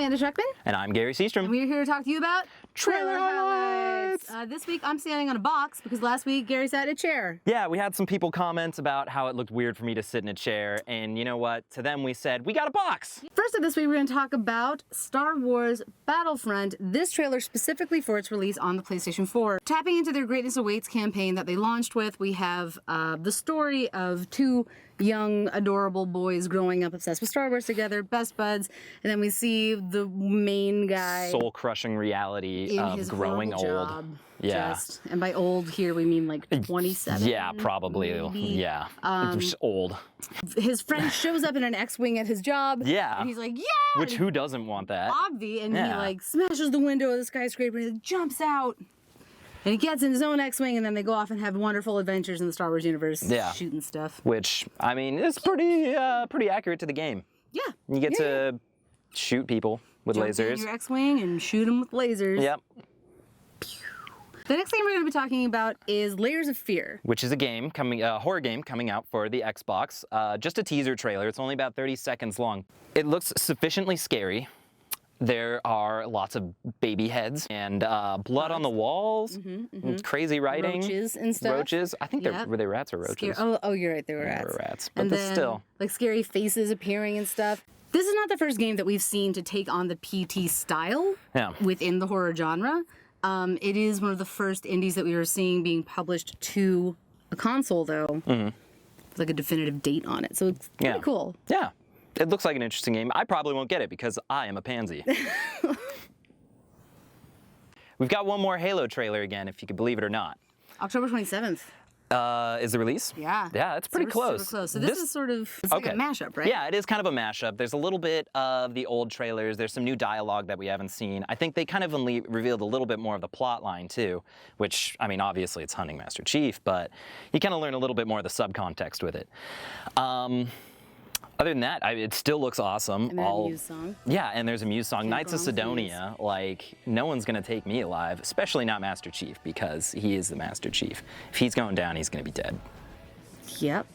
Amanda Schreckman. And I'm Gary Seastrom. And we're here to talk to you about Trailer highlights. This week I'm standing on a box because last week Gary sat in a chair. Yeah, we had some people comment about how it looked weird for me to sit in a chair, and you know what? To them we said, we got a box! First up this week we're going to talk about Star Wars Battlefront, this trailer specifically for its release on the PlayStation 4. Tapping into their Greatness Awaits campaign that they launched with, we have the story of two young, adorable boys growing up obsessed with Star Wars together, best buds, and then we see the main guy... soul-crushing reality of growing old. Job, yeah. And by old here we mean like 27. Yeah, probably. Maybe. Yeah. Just old. His friend shows up in an X-Wing at his job. Yeah. And he's like, yeah! Which, who doesn't want that? Obvi. And he like smashes the window of the skyscraper and he like, jumps out. And he gets in his own X-Wing, and then they go off and have wonderful adventures in the Star Wars universe, shooting stuff. Which, I mean, is pretty accurate to the game. Yeah. You get to shoot people with Jump lasers. in your X-Wing and shoot them with lasers. Yep. The next game we're going to be talking about is Layers of Fear, which is a horror game coming out for the Xbox. Just a teaser trailer. It's only about 30 seconds long. It looks sufficiently scary. There are lots of baby heads and blood on the walls, crazy writing. Roaches and stuff. Roaches. I think were they rats or roaches? Oh, you're right, they were rats. They were rats, but and then, still. Like scary faces appearing and stuff. This is not the first game that we've seen to take on the PT style within the horror genre. It is one of the first indies that we were seeing being published to a console, though. With like a definitive date on it, so it's pretty cool. Yeah. It looks like an interesting game. I probably won't get it because I am a pansy. We've got one more Halo trailer again, if you could believe it or not. October 27th. Is the release? Yeah. Yeah, it's pretty close. Super close. So this is sort of like a mashup, right? Yeah, it is kind of a mashup. There's a little bit of the old trailers. There's some new dialogue that we haven't seen. I think they kind of only revealed a little bit more of the plot line too, which, I mean, obviously it's hunting Master Chief, but you kind of learn a little bit more of the subcontext with it. Other than that, it still looks awesome. And a Muse song. Yeah, and there's a Muse song. Knights of Sidonia, like, no one's going to take me alive, especially not Master Chief, because he is the Master Chief. If he's going down, he's going to be dead. Yep.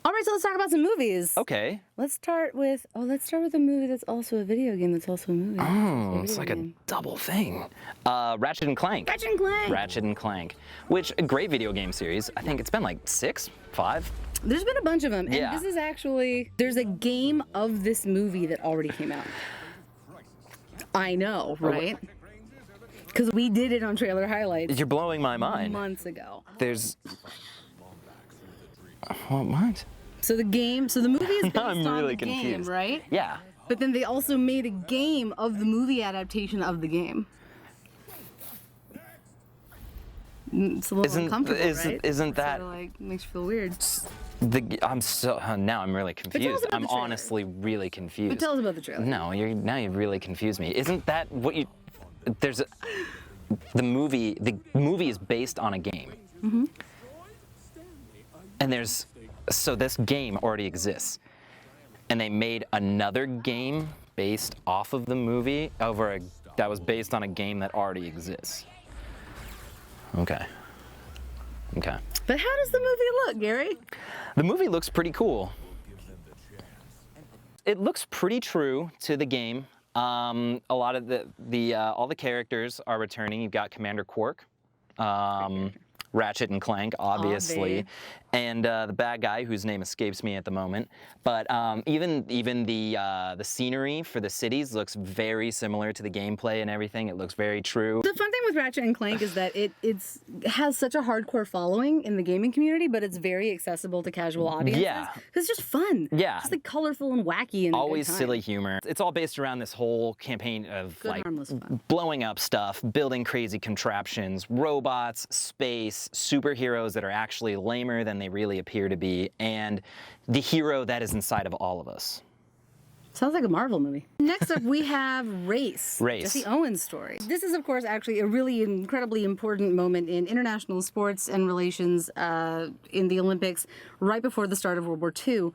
All right, so let's talk about some movies. Okay. Let's start with a movie that's also a video game that's also a movie. Oh, it's like a double thing. Ratchet and Clank. Ratchet and Clank. Ratchet and Clank, which a great video game series. I think it's been like 5. There's been a bunch of them, and this is actually, there's a game of this movie that already came out. I know, right? Because we did it on Trailer Highlights. You're blowing my mind. Months ago. There's... What? So the movie is based I'm on really the confused. game, right? Yeah. But then they also made a game of the movie adaptation of the game. It's a little uncomfortable, right? Isn't that... Sort of like, makes you feel weird. Now I'm really confused. I'm honestly really confused. But tell us about the trailer. No, now you've really confused me. Isn't that what you... The movie is based on a game. And so this game already exists. And they made another game based off of the movie that was based on a game that already exists. Okay. But how does the movie look, Gary? The movie looks pretty cool. It looks pretty true to the game. A lot of all the characters are returning. You've got Commander Quark, Ratchet and Clank, obviously, and the bad guy whose name escapes me at the moment. But even the scenery for the cities looks very similar to the gameplay and everything. It looks very true. The fun thing with Ratchet and Clank is that it has such a hardcore following in the gaming community, but it's very accessible to casual audiences. Yeah. It's just fun. Yeah. It's like colorful and wacky and always silly humor. It's all based around this whole campaign of good, harmless fun. Blowing up stuff, building crazy contraptions, robots, space, superheroes that are actually lamer than they really appear to be, and the hero that is inside of all of us. Sounds like a Marvel movie. Next up, we have Race. Jesse Owens' story. This is, of course, actually a really incredibly important moment in international sports and relations in the Olympics right before the start of World War II.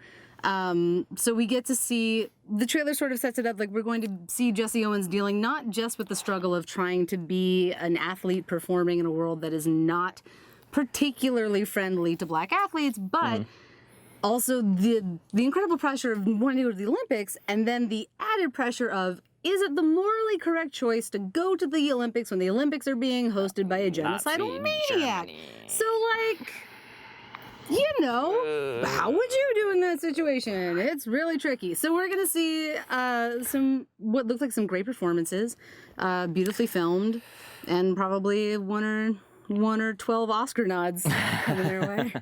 So we get to see, the trailer sort of sets it up like we're going to see Jesse Owens dealing not just with the struggle of trying to be an athlete performing in a world that is not particularly friendly to black athletes, but also the incredible pressure of wanting to go to the Olympics, and then the added pressure of is it the morally correct choice to go to the Olympics when the Olympics are being hosted by a genocidal maniac? Germany. So, like, you know, how would you do in that situation? It's really tricky. So we're going to see what looks like some great performances, beautifully filmed, and probably one or 12 Oscar nods coming their way.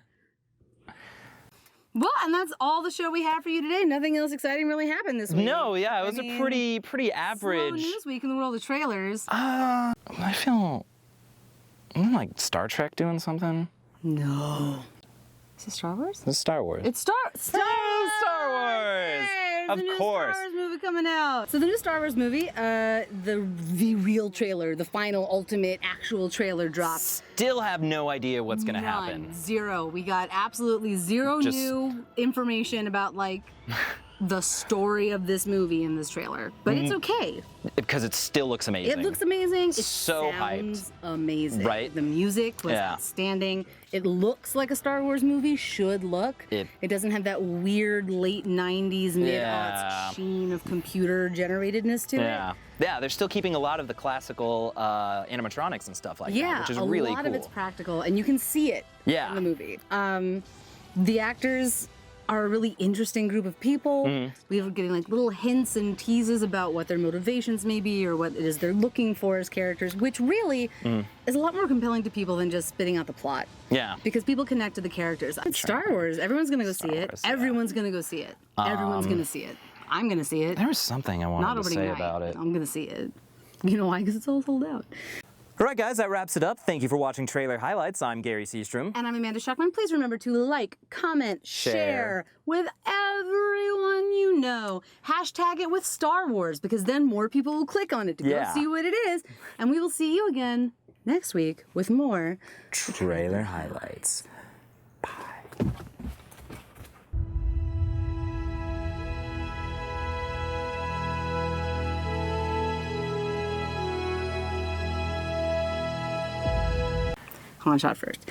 Well, and that's all the show we have for you today. Nothing else exciting really happened this week. No, yeah, it was a pretty average. Slow news week in the world of trailers. I feel like Star Trek doing something. No. Is it Star Wars? It's Star Wars. It's Star Wars! Hey, Of course. Star Wars movie coming out. So the new Star Wars movie, the real trailer, the final, ultimate, actual trailer dropped. Still have no idea what's gonna happen. Zero. We got absolutely zero new information about, like, the story of this movie in this trailer. But it's okay. Because it still looks amazing. It looks amazing. It so sounds hyped. amazing. Right? The music was outstanding. It looks like a Star Wars movie should look. It doesn't have that weird late 90s, mid-aughts sheen of computer generatedness to it. Yeah, they're still keeping a lot of the classical animatronics and stuff like that, which is really cool. A lot of it's practical, and you can see it in the movie. The actors are a really interesting group of people. We're getting like little hints and teases about what their motivations may be or what it is they're looking for as characters, which really is a lot more compelling to people than just spitting out the plot. Yeah. Because people connect to the characters. It's Star Wars. Everyone's gonna go see it. Everyone's gonna go see it. Everyone's gonna see it. I'm gonna see it. There was something I wanted to say about it. I'm gonna see it. You know why? Because it's all sold out. All right, guys, that wraps it up. Thank you for watching Trailer Highlights. I'm Gary Seastrom. And I'm Amanda Schuckman. Please remember to like, comment, share with everyone you know. Hashtag it with Star Wars, because then more people will click on it to go see what it is. And we will see you again next week with more Trailer Highlights. Bye. Hold on, shot first.